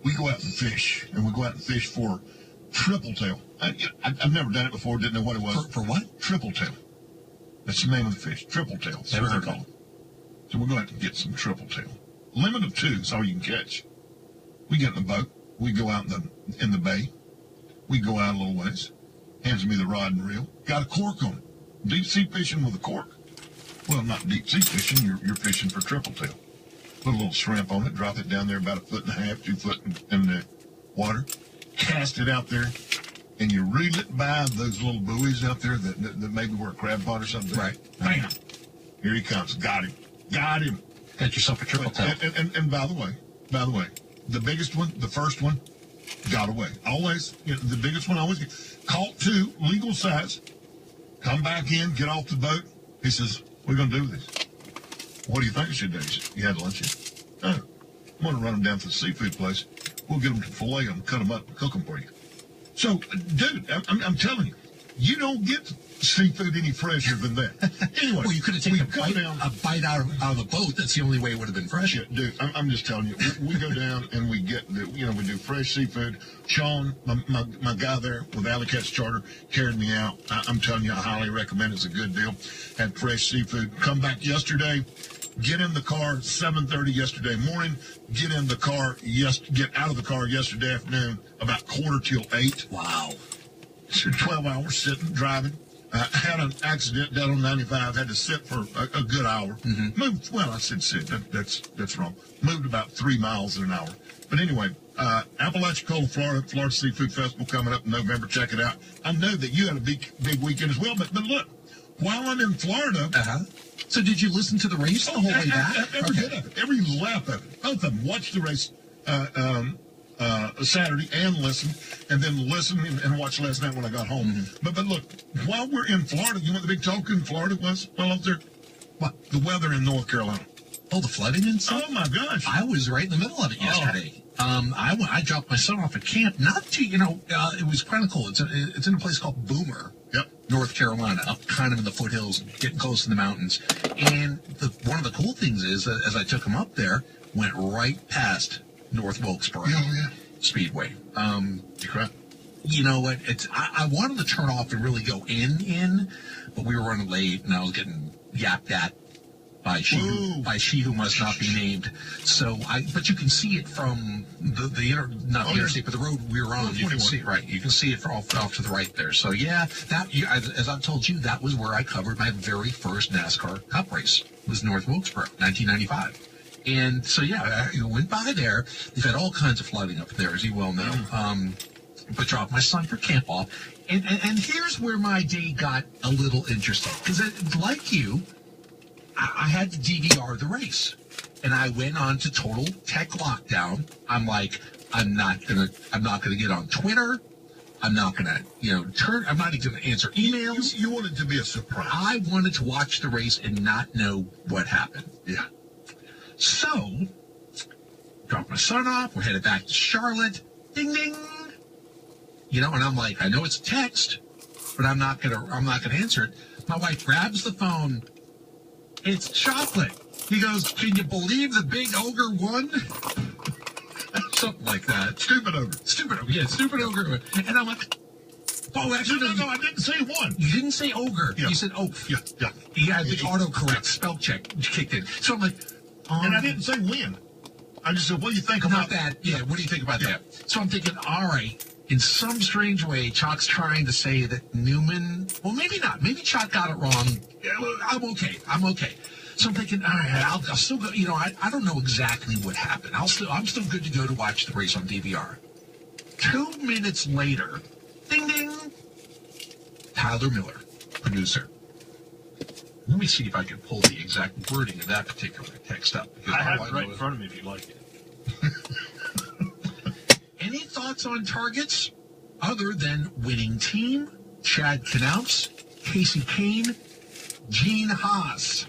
we go out and fish, and we go out and fish for triple tail. I've never done it before, didn't know what it was. For what? Triple tail. That's the name of the fish, triple tail. Never heard of it. So we're going to have to get some triple tail. Limit of 2 is all you can catch. We get in the boat. We go out in the bay. We go out a little ways. Hands me the rod and reel. Got a cork on it. Deep sea fishing with a cork. Well, not deep sea fishing. You're fishing for triple tail. Put a little shrimp on it. Drop it down there about 1.5 feet, 2 foot in the water. Cast it out there. And you reel it by those little buoys out there that maybe were a crab pot or something. Right. Bam. Here he comes. Got him. Got him. Got yourself a triple tail. And by the way, the biggest one, the first one, got away. Always, the biggest one always caught 2, legal size. Come back in, get off the boat. He says, "We're going to do this." What do you think I should do? He said, "You had lunch yet?" "Oh, I'm going to run them down to the seafood place. We'll get them to fillet them, cut them up, and cook them for you." So, dude, I'm telling you, you don't get seafood any fresher than that. Anyway, well, you could have taken a bite out of the boat. That's the only way it would have been fresh. Yeah, dude, I'm just telling you, we go down and we get we do fresh seafood. Sean, my guy there with Alley Cats Charter, carried me out. I'm telling you, I highly recommend it. It's a good deal. Had fresh seafood. Come back yesterday. Get in the car 7:30 yesterday morning. Get in the car. Get out of the car yesterday afternoon about 7:45. Wow. So 12 hours sitting, driving. Had an accident down on 95. Had to sit for a good hour. Mm-hmm. Moved. Well, I said sit. That's wrong. Moved about 3 miles in an hour. But anyway, Apalachicola, Florida Seafood Festival coming up in November. Check it out. I know that you had a big weekend as well. But look, while I'm in Florida. So did you listen to the race the whole way back? Every bit of it. Every lap of it. Both of them. Watched the race Saturday and listen, and then listen and watch last night when I got home. Mm-hmm. But look, while we're in Florida, you know what the big talk in Florida was? Well, up there, what? The weather in North Carolina. Oh, the flooding and stuff? Oh, my gosh. I was right in the middle of it yesterday. I dropped my son off at camp. Not to, it was kind of cool. It's in a place called Boomer. Yep. North Carolina, up kind of in the foothills, getting close to the mountains. And one of the cool things is, as I took him up there, went right past North Wilkesboro Speedway. Crap. You know what? I wanted to turn off and really go in, but we were running late, and I was getting yapped at by she who must not be named. So but you can see it from the interstate, but the road we were on. You can see it, right? You can see it off to the right there. So yeah, as I've told you, that was where I covered my very first NASCAR Cup race. It was North Wilkesboro, 1995. And so yeah, I went by there. They've had all kinds of flooding up there, as you well know. But dropped my son for camp off, and here's where my day got a little interesting, because like you, I had to DVR the race, and I went on to total tech lockdown. I'm like, I'm not gonna get on Twitter. I'm not gonna, I'm not even gonna answer emails. You wanted to be a surprise. I wanted to watch the race and not know what happened. Yeah. So, dropped my son off. We're headed back to Charlotte. Ding ding. And I'm like, I know it's a text, but I'm not gonna answer it. My wife grabs the phone. It's Chocolate. He goes, "Can you believe the big ogre won?" Something like that. Stupid ogre. Yeah, stupid ogre. And I'm like, oh, actually, no, I didn't say one. You didn't say ogre. Yeah. You said oaf. Yeah. Yeah, the autocorrect spell check kicked in. So I'm like, and I didn't say when. I just said, what do you think about that? Yeah, what do you think about that? So I'm thinking, all right, in some strange way, Choc's trying to say that Newman, well, maybe not. Maybe Choc got it wrong. I'm okay. So I'm thinking, all right, I'll still go. I don't know exactly what happened. I'm still good to go to watch the race on DVR. 2 minutes later, ding ding, Tyler Miller, producer. Let me see if I can pull the exact wording of that particular text up. I have it right in front of me if you'd like it. Any thoughts on targets other than winning team, Chad Knaus, Casey Kane, Gene Haas?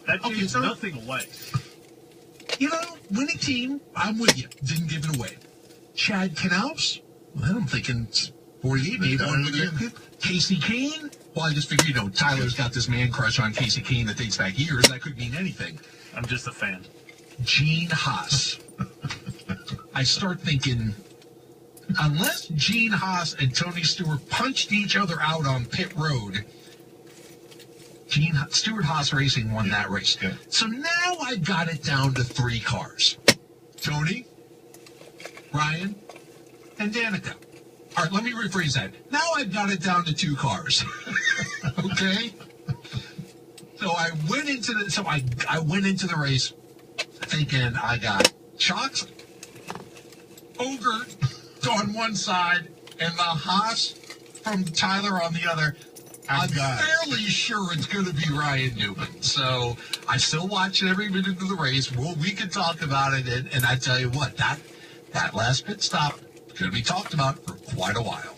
That gives nothing away. Winning team, I'm with you. Didn't give it away. Chad Knaus? Well, I'm thinking 48, maybe one with you. Casey Kane? Well, I just figured, Tyler's got this man crush on Casey Kane that dates back years. That could mean anything. I'm just a fan. Gene Haas. I start thinking, unless Gene Haas and Tony Stewart punched each other out on pit road, Stewart Haas Racing won that race. Yeah. So now I've got it down to 3 cars. Tony, Ryan, and Danica. All right, let me rephrase that. Now I've got it down to 2 cars. Okay? So I went into the race thinking I got Choc's Ogre on one side and the Haas from Tyler on the other. I'm fairly sure it's going to be Ryan Newman. So I still watch every minute of the race. We can talk about it, and I tell you what, that last pit stop is going to be talked about for quite a while.